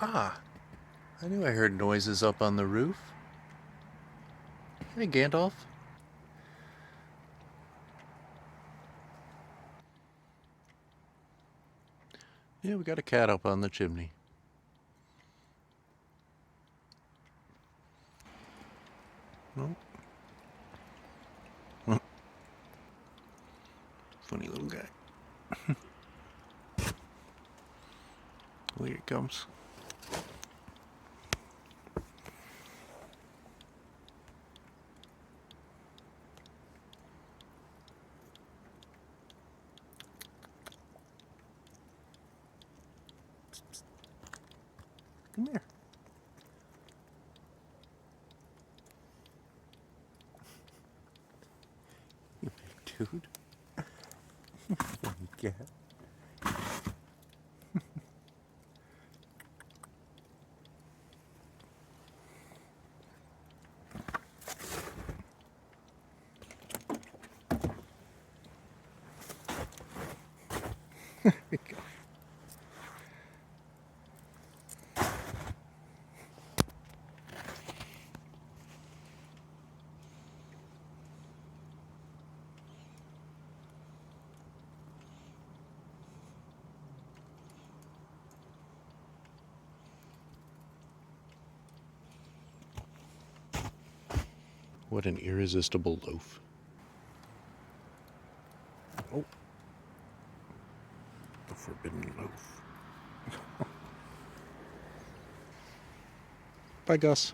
Ah, I knew I heard noises up on the roof. Hey, Gandalf. Yeah, we got a cat up on the chimney. No. Oh, funny little guy. Well, here it comes. Come here. You big dude. Funny cat. What an irresistible loaf. Oh, the forbidden loaf. Bye, Gus.